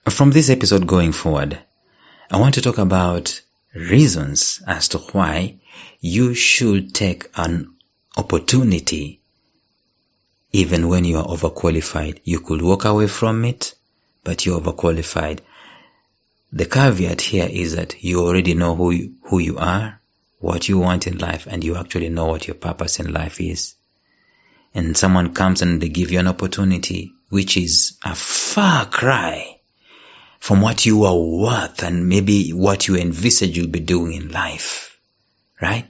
From this episode going forward, I want to talk about reasons as to why you should take an opportunity even when you are overqualified. You could walk away from it, but you're overqualified. The caveat here is that you already know who you are, what you want in life, and you actually know what your purpose in life is. And someone comes and they give you an opportunity which is a far cry from what you are worth and maybe what you envisage you'll be doing in life, right?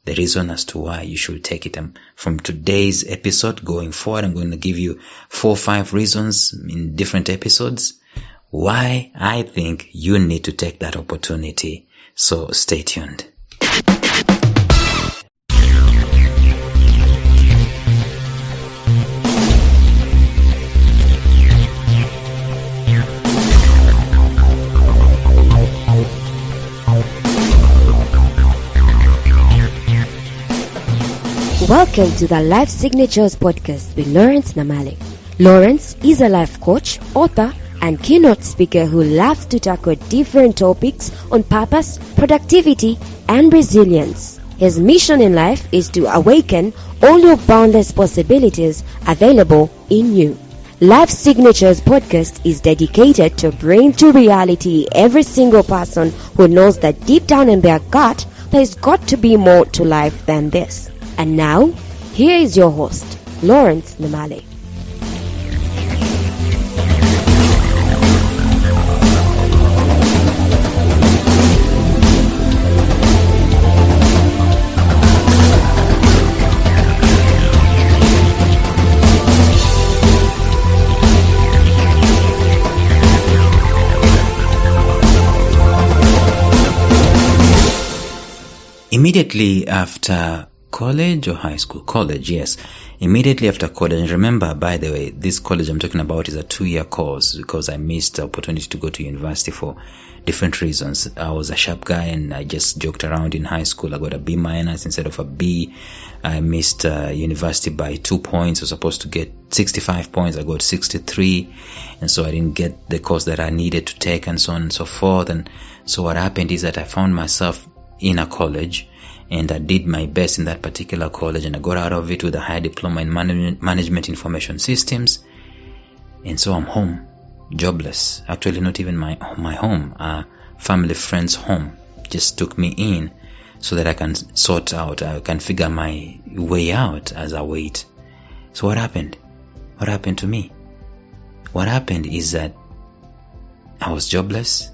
The reason as to why you should take it. From today's episode going forward, I'm going to give you 4 or 5 reasons in different episodes why I think you need to take that opportunity. So stay tuned. Welcome to the Life Signatures podcast with Lawrence Namale. Lawrence is a life coach, author, and keynote speaker who loves to tackle different topics on purpose, productivity, and resilience. His mission in life is to awaken all your boundless possibilities available in you. Life Signatures podcast is dedicated to bring to reality every single person who knows that deep down in their gut, there's got to be more to life than this. And now, here is your host, Lawrence Namale. Immediately after college or high school? College, yes. Immediately after college. And remember, by the way, this college I'm talking about is a 2-year course because I missed the opportunity to go to university for different reasons. I was a sharp guy and I just joked around in high school. I got a B- instead of a B. I missed university by 2 points. I was supposed to get 65 points. I got 63. And so I didn't get the course that I needed to take and so on and so forth. And so what happened is that I found myself in a college, and I did my best in that particular college, and I got out of it with a high diploma in management information systems. And so I'm home, jobless. Actually, not even my home. A family friend's home just took me in so that I can sort out, I can figure my way out as I wait. So what happened? What happened to me? What happened is that I was jobless,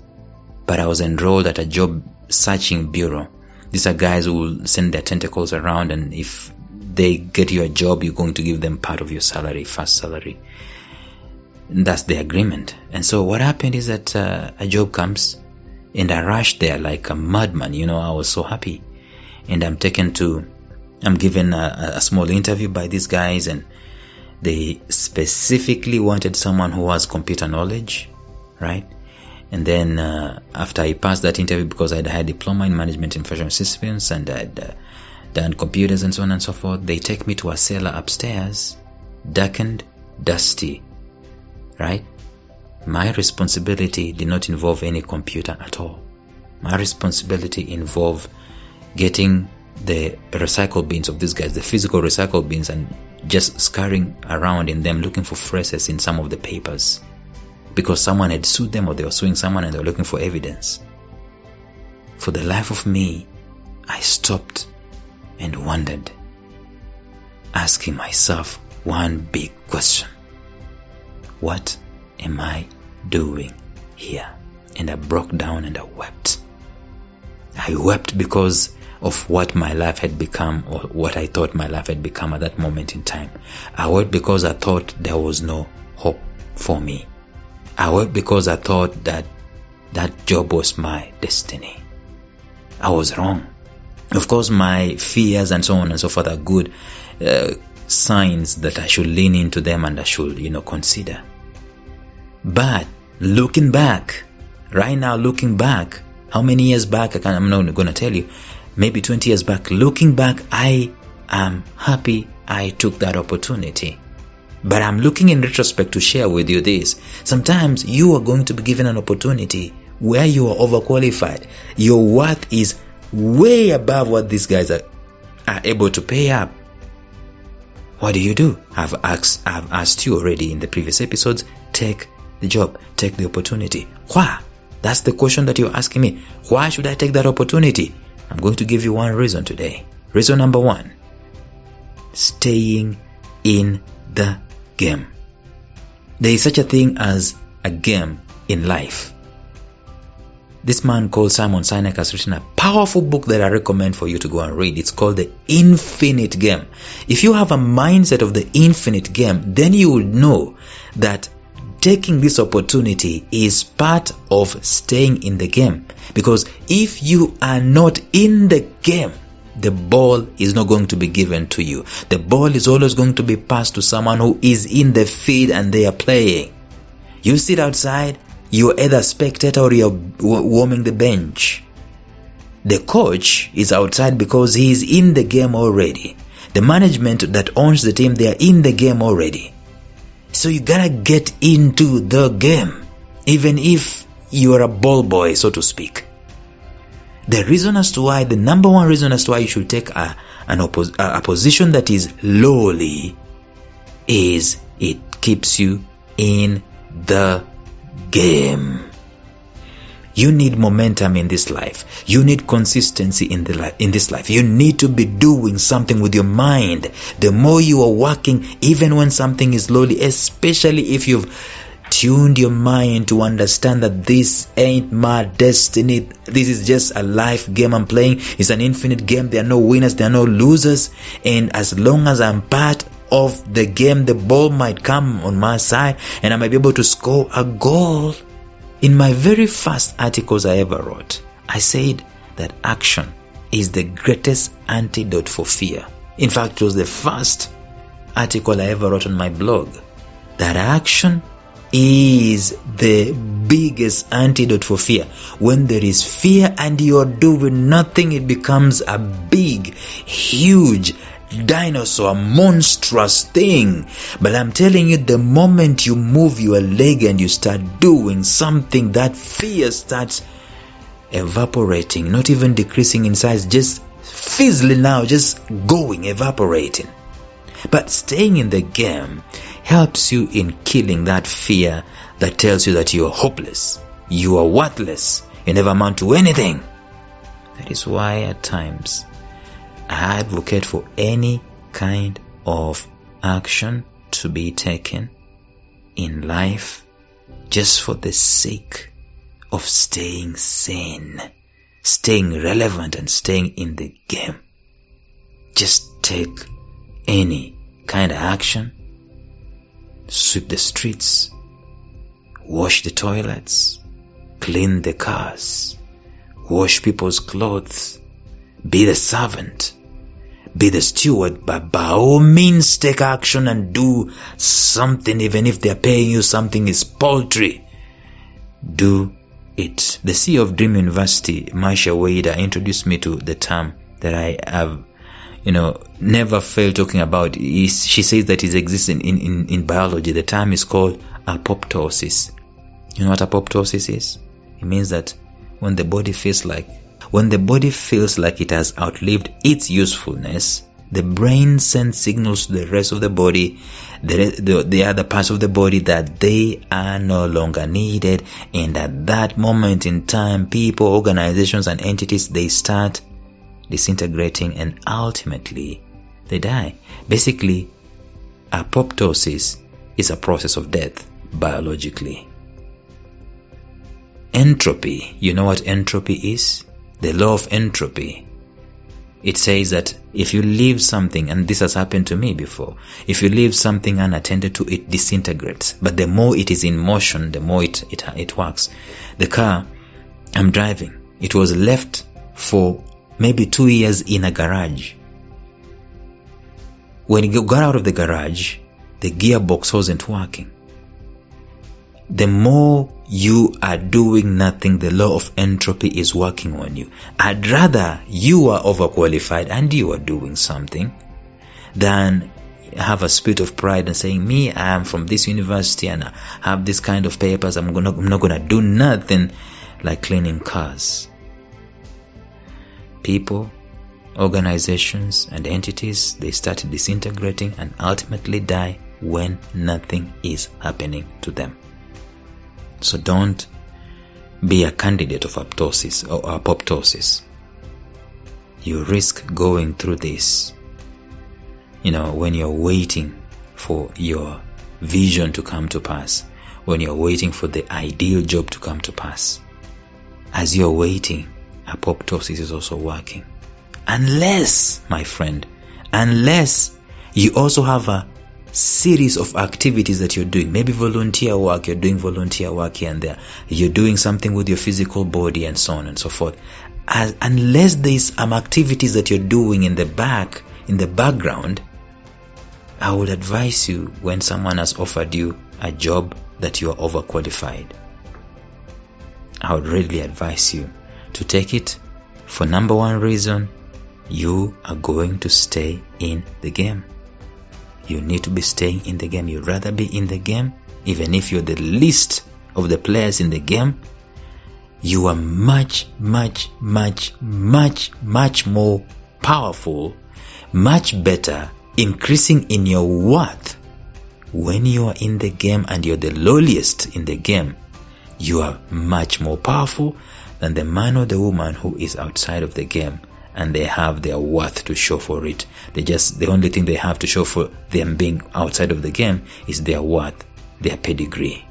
but I was enrolled at a job searching bureau. These are guys who will send their tentacles around, and if they get you a job, you're going to give them part of your salary, first salary. And that's the agreement. And so what happened is that a job comes, and I rushed there like a madman. I was so happy. And I'm given a small interview by these guys, and they specifically wanted someone who has computer knowledge, right? And then after I passed that interview, because I had a diploma in management information systems and I'd done computers and so on and so forth, they take me to a cellar upstairs, darkened, dusty, right? My responsibility did not involve any computer at all. My responsibility involved getting the recycle bins of these guys, the physical recycle bins, and just scurrying around in them looking for phrases in some of the papers. Because someone had sued them or they were suing someone and they were looking for evidence. For the life of me, I stopped and wondered, asking myself one big question. What am I doing here? And I broke down and I wept. I wept because of what my life had become, or what I thought my life had become at that moment in time. I wept because I thought there was no hope for me. I wept because I thought that job was my destiny. I was wrong. Of course, my fears and so on and so forth are good signs that I should lean into them and I should, consider. But looking back, right now, how many years back, I'm not going to tell you, maybe 20 years back, looking back, I am happy I took that opportunity. But I'm looking in retrospect to share with you this. Sometimes you are going to be given an opportunity where you are overqualified. Your worth is way above what these guys are able to pay up. What do? I've asked you already in the previous episodes. Take the job. Take the opportunity. Why? That's the question that you're asking me. Why should I take that opportunity? I'm going to give you one reason today. Reason number 1. Staying in the game. There is such a thing as a game in life. This man called Simon Sinek has written a powerful book that I recommend for you to go and read. It's called The Infinite Game. If you have a mindset of the infinite game, then you would know that taking this opportunity is part of staying in the game. Because if you are not in the game, the ball is not going to be given to you. The ball is always going to be passed to someone who is in the field and they are playing. You sit outside, you're either a spectator or you're warming the bench. The coach is outside because he is in the game already. The management that owns the team, they are in the game already. So you gotta get into the game, even if you are a ball boy, so to speak. The number one reason as to why you should take a position that is lowly is it keeps you in the game. You need momentum in this life. You need consistency in this life. You need to be doing something with your mind. The more you are working, even when something is lowly, especially if you've tuned your mind to understand that this ain't my destiny. This is just a life game I'm playing. It's an infinite game. There are no winners. There are no losers. And as long as I'm part of the game, the ball might come on my side and I might be able to score a goal. In my very first articles I ever wrote, I said that action is the greatest antidote for fear. In fact, it was the first article I ever wrote on my blog, that action is the biggest antidote for fear. When there is fear and you're doing nothing, it becomes a big, huge dinosaur, monstrous thing. But I'm telling you, the moment you move your leg and you start doing something, that fear starts evaporating, not even decreasing in size, just fizzling out, just going, evaporating. But staying in the game helps you in killing that fear that tells you that you are hopeless, you are worthless, you never amount to anything. That is why at times I advocate for any kind of action to be taken in life just for the sake of staying sane, staying relevant and staying in the game. Just take any kind of action. Sweep the streets, wash the toilets, clean the cars, wash people's clothes, be the servant, be the steward, but by all means take action and do something, even if they're paying you something is paltry. Do it. The CEO of Dream University, Marsha Waida, introduced me to the term that I have never failed talking about. She says that it exists in biology. The term is called apoptosis. You know what apoptosis is? It means that when the body feels like it has outlived its usefulness, the brain sends signals to the rest of the body, the other parts of the body, that they are no longer needed. And at that moment in time, people, organizations, and entities, they start disintegrating and ultimately they die. Basically, apoptosis is a process of death biologically. Entropy, you know what entropy is? The law of entropy. It says that if you leave something, and this has happened to me before, if you leave something unattended to, it disintegrates. But the more it is in motion, the more it works. The car I'm driving, it was left for maybe 2 years in a garage. When you got out of the garage, the gearbox wasn't working. The more you are doing nothing, the law of entropy is working on you. I'd rather you are overqualified and you are doing something than have a spirit of pride and saying, me, I am from this university and I have this kind of papers, I'm not going to do nothing, like cleaning cars. People, organizations, and entities, they start disintegrating and ultimately die when nothing is happening to them. So don't be a candidate of apoptosis. You risk going through this. When you're waiting for your vision to come to pass, when you're waiting for the ideal job to come to pass, as you're waiting, apoptosis is also working. Unless, my friend, you also have a series of activities that you're doing, maybe volunteer work, you're doing volunteer work here and there, you're doing something with your physical body and so on and so forth. Unless there's activities that you're doing in the background, I would advise you, when someone has offered you a job that you are overqualified, I would really advise you to take it for number one reason: you are going to stay in the game. You need to be staying in the game. You'd rather be in the game, even if you're the least of the players in the game. You are much, much, much, much, much more powerful, much better, increasing in your worth. When you are in the game and you're the lowliest in the game, you are much more powerful than the man or the woman who is outside of the game, and they have their worth to show for it. The only thing they have to show for them being outside of the game is their worth, their pedigree.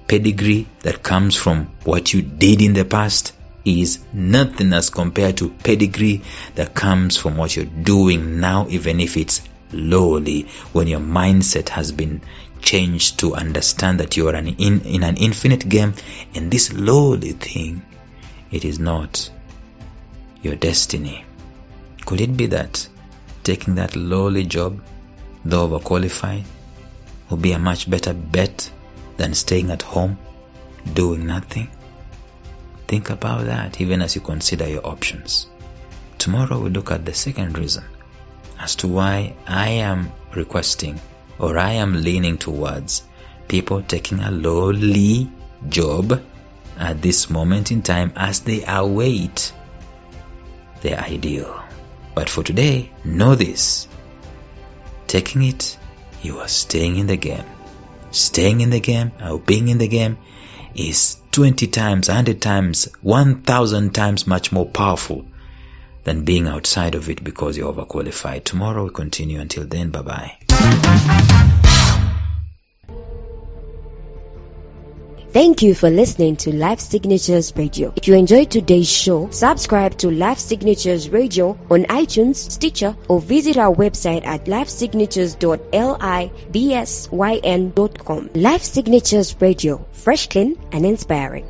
Pedigree that comes from what you did in the past is nothing as compared to pedigree that comes from what you're doing now, even if it's lowly, when your mindset has been changed to understand that you are in an infinite game, and this lowly thing, it is not your destiny. Could it be that taking that lowly job, though overqualified, will be a much better bet than staying at home doing nothing? Think about that even as you consider your options. Tomorrow we'll look at the second reason as to why I am requesting, or I am leaning towards, people taking a lowly job at this moment in time as they await their ideal. But for today, know this: taking it, you are staying in the game. Staying in the game, or being in the game, is 20 times, 100 times, 1,000 times much more powerful than being outside of it because you're overqualified. Tomorrow we continue. Until then, bye-bye. Thank you for listening to Life Signatures Radio. If you enjoyed today's show, subscribe to Life Signatures Radio on iTunes, Stitcher, or visit our website at lifesignatures.libsyn.com. Life Signatures Radio, fresh, clean, and inspiring.